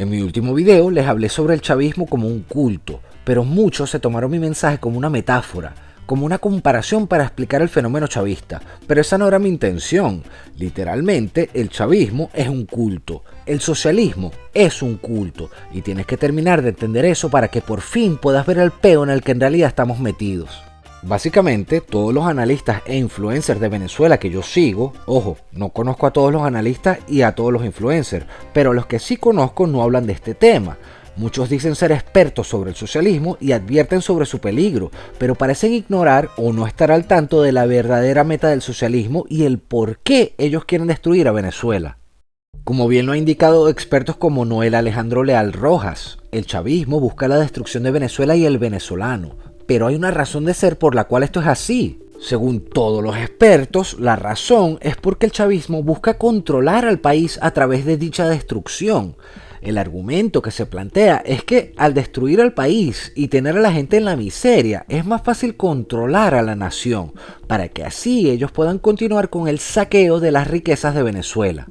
En mi último video les hablé sobre el chavismo como un culto, pero muchos se tomaron mi mensaje como una metáfora, como una comparación para explicar el fenómeno chavista, pero esa no era mi intención. Literalmente, el chavismo es un culto, el socialismo es un culto, y tienes que terminar de entender eso para que por fin puedas ver el peo en el que en realidad estamos metidos. Básicamente, todos los analistas e influencers de Venezuela que yo sigo, ojo, no conozco a todos los analistas y a todos los influencers, pero los que sí conozco no hablan de este tema. Muchos dicen ser expertos sobre el socialismo y advierten sobre su peligro, pero parecen ignorar o no estar al tanto de la verdadera meta del socialismo y el por qué ellos quieren destruir a Venezuela. Como bien lo han indicado expertos como Noel Alejandro Leal Rojas, el chavismo busca la destrucción de Venezuela y el venezolano, pero hay una razón de ser por la cual esto es así. Según todos los expertos, la razón es porque el chavismo busca controlar al país a través de dicha destrucción. El argumento que se plantea es que al destruir al país y tener a la gente en la miseria, es más fácil controlar a la nación, para que así ellos puedan continuar con el saqueo de las riquezas de Venezuela.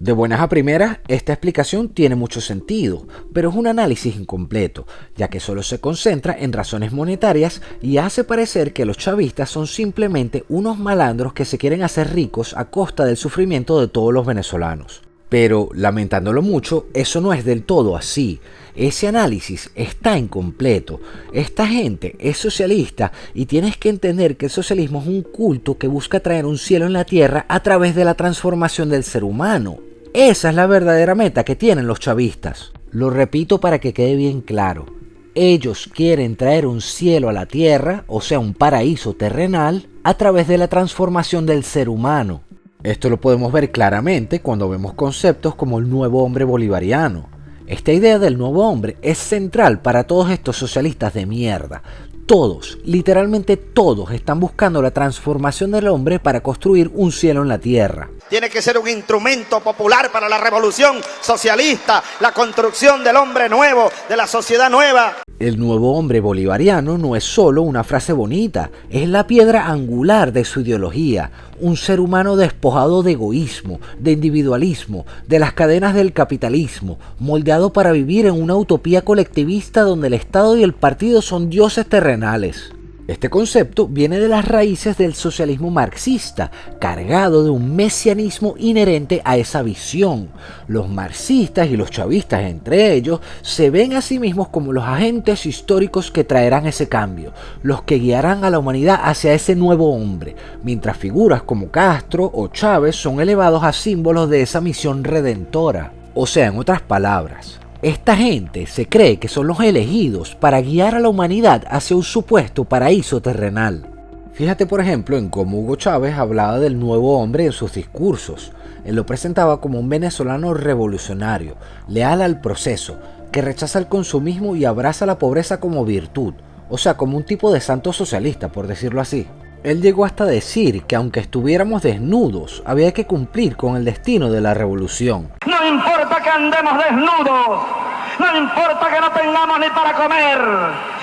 De buenas a primeras, esta explicación tiene mucho sentido, pero es un análisis incompleto, ya que solo se concentra en razones monetarias y hace parecer que los chavistas son simplemente unos malandros que se quieren hacer ricos a costa del sufrimiento de todos los venezolanos. Pero, lamentándolo mucho, eso no es del todo así. Ese análisis está incompleto. Esta gente es socialista y tienes que entender que el socialismo es un culto que busca traer un cielo en la tierra a través de la transformación del ser humano. Esa es la verdadera meta que tienen los chavistas. Lo repito para que quede bien claro. Ellos quieren traer un cielo a la tierra, o sea, un paraíso terrenal, a través de la transformación del ser humano. Esto lo podemos ver claramente cuando vemos conceptos como el nuevo hombre bolivariano. Esta idea del nuevo hombre es central para todos estos socialistas de mierda. Todos, literalmente todos, están buscando la transformación del hombre para construir un cielo en la tierra. Tiene que ser un instrumento popular para la revolución socialista, la construcción del hombre nuevo, de la sociedad nueva. El nuevo hombre bolivariano no es solo una frase bonita, es la piedra angular de su ideología, un ser humano despojado de egoísmo, de individualismo, de las cadenas del capitalismo, moldeado para vivir en una utopía colectivista donde el Estado y el partido son dioses terrenales. Este concepto viene de las raíces del socialismo marxista, cargado de un mesianismo inherente a esa visión. Los marxistas y los chavistas, entre ellos, se ven a sí mismos como los agentes históricos que traerán ese cambio, los que guiarán a la humanidad hacia ese nuevo hombre, mientras figuras como Castro o Chávez son elevados a símbolos de esa misión redentora. O sea, en otras palabras, esta gente se cree que son los elegidos para guiar a la humanidad hacia un supuesto paraíso terrenal. Fíjate por ejemplo en cómo Hugo Chávez hablaba del nuevo hombre en sus discursos. Él lo presentaba como un venezolano revolucionario, leal al proceso, que rechaza el consumismo y abraza la pobreza como virtud, o sea, como un tipo de santo socialista, por decirlo así. Él llegó hasta decir que aunque estuviéramos desnudos, había que cumplir con el destino de la revolución. No importa que andemos desnudos, no importa que no tengamos ni para comer,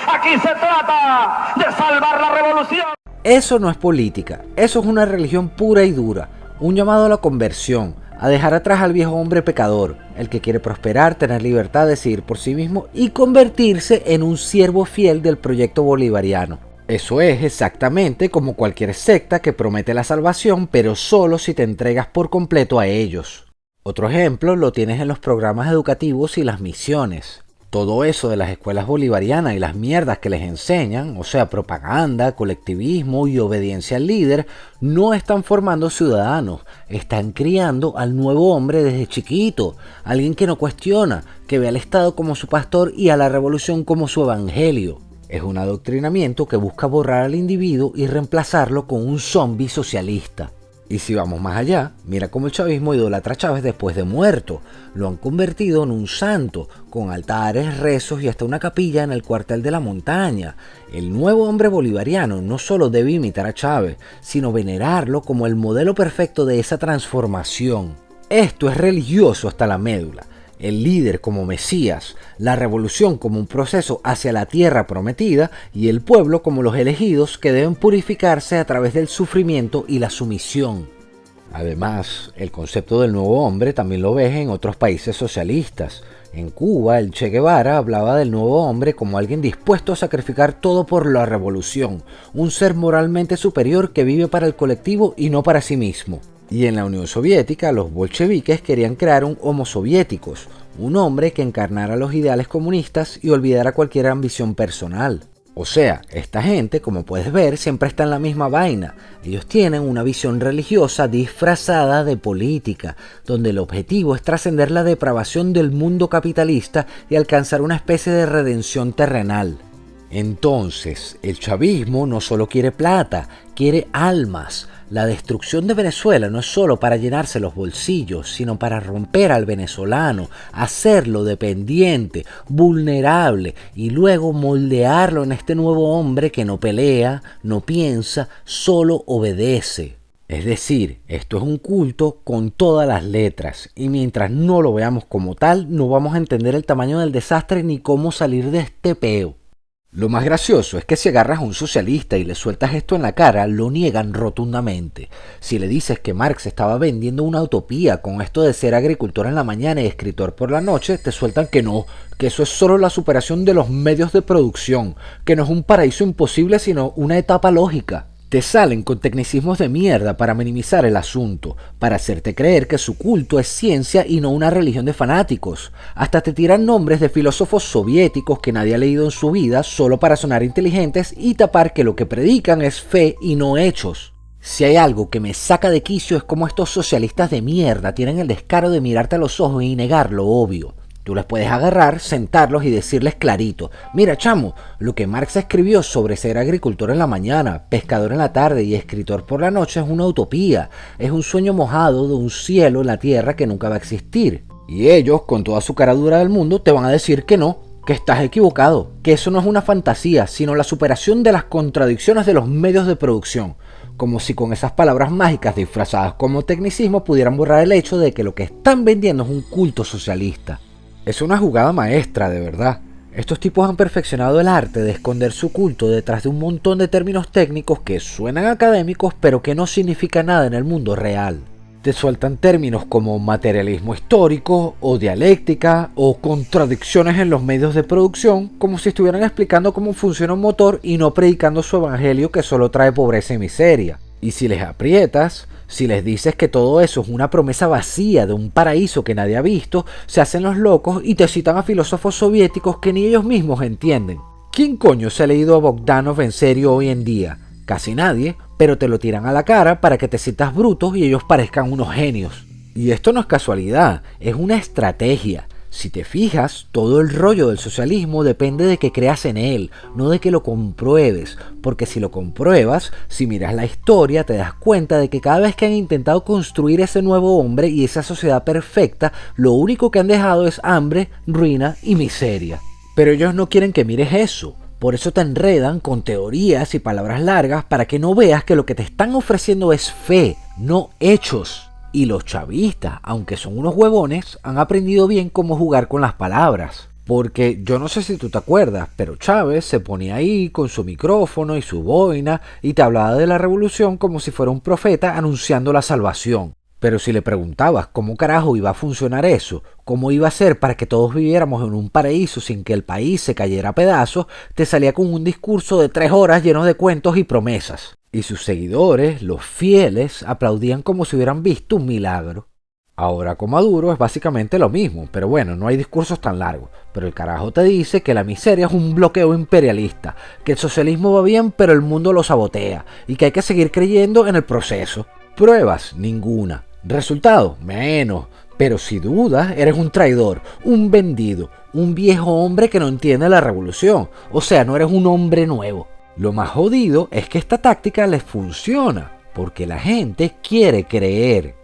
aquí se trata de salvar la revolución. Eso no es política, eso es una religión pura y dura, un llamado a la conversión, a dejar atrás al viejo hombre pecador, el que quiere prosperar, tener libertad, decidir por sí mismo y convertirse en un siervo fiel del proyecto bolivariano. Eso es exactamente como cualquier secta que promete la salvación, pero solo si te entregas por completo a ellos. Otro ejemplo lo tienes en los programas educativos y las misiones. Todo eso de las escuelas bolivarianas y las mierdas que les enseñan, o sea, propaganda, colectivismo y obediencia al líder, no están formando ciudadanos, están criando al nuevo hombre desde chiquito, alguien que no cuestiona, que ve al Estado como su pastor y a la revolución como su evangelio. Es un adoctrinamiento que busca borrar al individuo y reemplazarlo con un zombi socialista. Y si vamos más allá, mira cómo el chavismo idolatra a Chávez después de muerto. Lo han convertido en un santo, con altares, rezos y hasta una capilla en el cuartel de la montaña. El nuevo hombre bolivariano no solo debe imitar a Chávez, sino venerarlo como el modelo perfecto de esa transformación. Esto es religioso hasta la médula. El líder como Mesías, la revolución como un proceso hacia la tierra prometida y el pueblo como los elegidos que deben purificarse a través del sufrimiento y la sumisión. Además, el concepto del nuevo hombre también lo ves en otros países socialistas. En Cuba, el Che Guevara hablaba del nuevo hombre como alguien dispuesto a sacrificar todo por la revolución, un ser moralmente superior que vive para el colectivo y no para sí mismo. Y en la Unión Soviética, los bolcheviques querían crear un Homo Soviéticos, un hombre que encarnara los ideales comunistas y olvidara cualquier ambición personal. O sea, esta gente, como puedes ver, siempre está en la misma vaina. Ellos tienen una visión religiosa disfrazada de política, donde el objetivo es trascender la depravación del mundo capitalista y alcanzar una especie de redención terrenal. Entonces, el chavismo no solo quiere plata, quiere almas. La destrucción de Venezuela no es solo para llenarse los bolsillos, sino para romper al venezolano, hacerlo dependiente, vulnerable y luego moldearlo en este nuevo hombre que no pelea, no piensa, solo obedece. Es decir, esto es un culto con todas las letras y mientras no lo veamos como tal, no vamos a entender el tamaño del desastre ni cómo salir de este peo. Lo más gracioso es que si agarras a un socialista y le sueltas esto en la cara, lo niegan rotundamente. Si le dices que Marx estaba vendiendo una utopía con esto de ser agricultor en la mañana y escritor por la noche, te sueltan que no, que eso es solo la superación de los medios de producción, que no es un paraíso imposible sino una etapa lógica. Te salen con tecnicismos de mierda para minimizar el asunto, para hacerte creer que su culto es ciencia y no una religión de fanáticos. Hasta te tiran nombres de filósofos soviéticos que nadie ha leído en su vida solo para sonar inteligentes y tapar que lo que predican es fe y no hechos. Si hay algo que me saca de quicio es cómo estos socialistas de mierda tienen el descaro de mirarte a los ojos y negar lo obvio. Tú les puedes agarrar, sentarlos y decirles clarito: mira chamo, lo que Marx escribió sobre ser agricultor en la mañana, pescador en la tarde y escritor por la noche es una utopía, es un sueño mojado de un cielo en la tierra que nunca va a existir. Y ellos, con toda su cara dura del mundo, te van a decir que no, que estás equivocado, que eso no es una fantasía, sino la superación de las contradicciones de los medios de producción. Como si con esas palabras mágicas disfrazadas como tecnicismo pudieran borrar el hecho de que lo que están vendiendo es un culto socialista. Es una jugada maestra, de verdad. Estos tipos han perfeccionado el arte de esconder su culto detrás de un montón de términos técnicos que suenan académicos pero que no significan nada en el mundo real. Te sueltan términos como materialismo histórico o dialéctica o contradicciones en los medios de producción como si estuvieran explicando cómo funciona un motor y no predicando su evangelio que solo trae pobreza y miseria. Y si les aprietas, si les dices que todo eso es una promesa vacía de un paraíso que nadie ha visto, se hacen los locos y te citan a filósofos soviéticos que ni ellos mismos entienden. ¿Quién coño se ha leído a Bogdanov en serio hoy en día? Casi nadie, pero te lo tiran a la cara para que te sientas brutos y ellos parezcan unos genios. Y esto no es casualidad, es una estrategia. Si te fijas, todo el rollo del socialismo depende de que creas en él, no de que lo compruebes, porque si lo compruebas, si miras la historia, te das cuenta de que cada vez que han intentado construir ese nuevo hombre y esa sociedad perfecta, lo único que han dejado es hambre, ruina y miseria. Pero ellos no quieren que mires eso. Por eso te enredan con teorías y palabras largas para que no veas que lo que te están ofreciendo es fe, no hechos. Y los chavistas, aunque son unos huevones, han aprendido bien cómo jugar con las palabras. Porque yo no sé si tú te acuerdas, pero Chávez se ponía ahí con su micrófono y su boina y te hablaba de la revolución como si fuera un profeta anunciando la salvación. Pero si le preguntabas cómo carajo iba a funcionar eso, cómo iba a ser para que todos viviéramos en un paraíso sin que el país se cayera a pedazos, te salía con un discurso de 3 horas lleno de cuentos y promesas. Y sus seguidores, los fieles, aplaudían como si hubieran visto un milagro. Ahora con Maduro es básicamente lo mismo, pero bueno, no hay discursos tan largos. Pero el carajo te dice que la miseria es un bloqueo imperialista, que el socialismo va bien pero el mundo lo sabotea, y que hay que seguir creyendo en el proceso. Pruebas, ninguna. Resultado, menos. Pero si dudas, eres un traidor, un vendido, un viejo hombre que no entiende la revolución. O sea, no eres un hombre nuevo. Lo más jodido es que esta táctica les funciona, porque la gente quiere creer.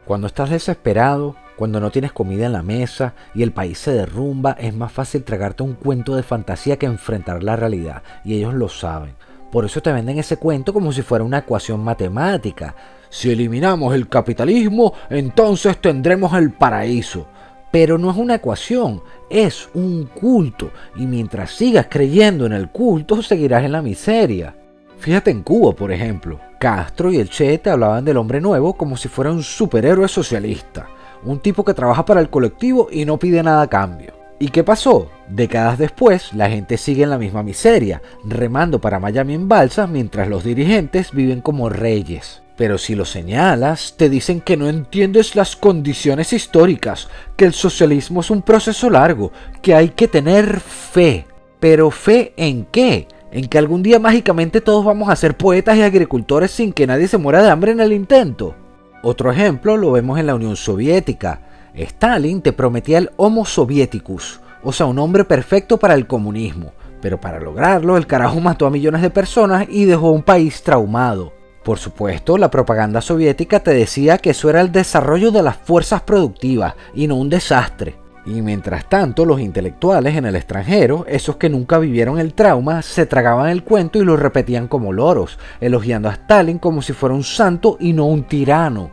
Cuando estás desesperado, cuando no tienes comida en la mesa y el país se derrumba, es más fácil tragarte un cuento de fantasía que enfrentar la realidad, y ellos lo saben. Por eso te venden ese cuento como si fuera una ecuación matemática. Si eliminamos el capitalismo, entonces tendremos el paraíso. Pero no es una ecuación, es un culto, y mientras sigas creyendo en el culto, seguirás en la miseria. Fíjate en Cuba, por ejemplo. Castro y el Che te hablaban del hombre nuevo como si fuera un superhéroe socialista, un tipo que trabaja para el colectivo y no pide nada a cambio. ¿Y qué pasó? Décadas después, la gente sigue en la misma miseria, remando para Miami en balsas mientras los dirigentes viven como reyes. Pero si lo señalas, te dicen que no entiendes las condiciones históricas, que el socialismo es un proceso largo, que hay que tener fe. ¿Pero fe en qué? ¿En que algún día mágicamente todos vamos a ser poetas y agricultores sin que nadie se muera de hambre en el intento? Otro ejemplo lo vemos en la Unión Soviética. Stalin te prometía el Homo Sovieticus, o sea, un hombre perfecto para el comunismo. Pero para lograrlo, el carajo mató a millones de personas y dejó un país traumado. Por supuesto, la propaganda soviética te decía que eso era el desarrollo de las fuerzas productivas y no un desastre. Y mientras tanto, los intelectuales en el extranjero, esos que nunca vivieron el trauma, se tragaban el cuento y lo repetían como loros, elogiando a Stalin como si fuera un santo y no un tirano.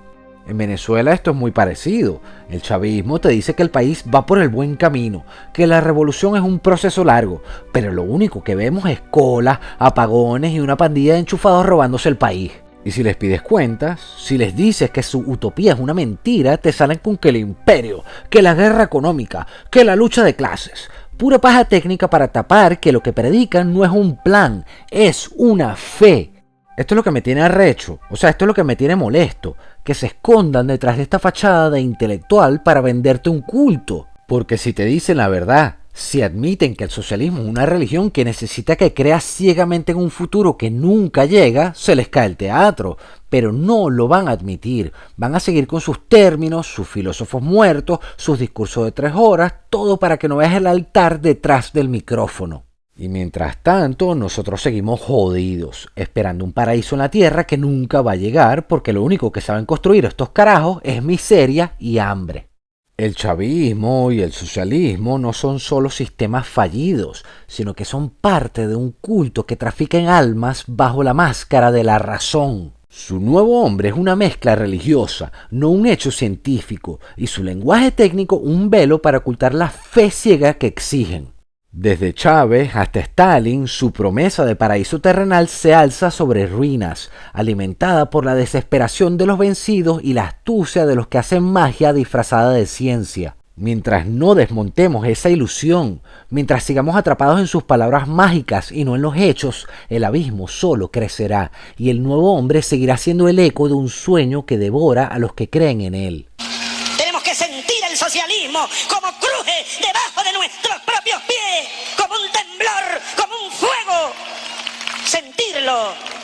En Venezuela esto es muy parecido. El chavismo te dice que el país va por el buen camino, que la revolución es un proceso largo, pero lo único que vemos es colas, apagones y una pandilla de enchufados robándose el país. Y si les pides cuentas, si les dices que su utopía es una mentira, te salen con que el imperio, que la guerra económica, que la lucha de clases. Pura paja técnica para tapar que lo que predican no es un plan, es una fe. Esto es lo que me tiene arrecho, esto es lo que me tiene molesto, que se escondan detrás de esta fachada de intelectual para venderte un culto. Porque si te dicen la verdad, si admiten que el socialismo es una religión que necesita que creas ciegamente en un futuro que nunca llega, se les cae el teatro. Pero no lo van a admitir, van a seguir con sus términos, sus filósofos muertos, sus discursos de 3 horas, todo para que no veas el altar detrás del micrófono. Y mientras tanto, nosotros seguimos jodidos, esperando un paraíso en la tierra que nunca va a llegar porque lo único que saben construir estos carajos es miseria y hambre. El chavismo y el socialismo no son solo sistemas fallidos, sino que son parte de un culto que trafica en almas bajo la máscara de la razón. Su nuevo hombre es una mezcla religiosa, no un hecho científico, y su lenguaje técnico un velo para ocultar la fe ciega que exigen. Desde Chávez hasta Stalin, su promesa de paraíso terrenal se alza sobre ruinas, alimentada por la desesperación de los vencidos y la astucia de los que hacen magia disfrazada de ciencia. Mientras no desmontemos esa ilusión, mientras sigamos atrapados en sus palabras mágicas y no en los hechos, el abismo solo crecerá y el nuevo hombre seguirá siendo el eco de un sueño que devora a los que creen en él. Tenemos que sentir el socialismo como cruje debajo de nuestros propios pies, como un temblor, como un fuego. Sentirlo.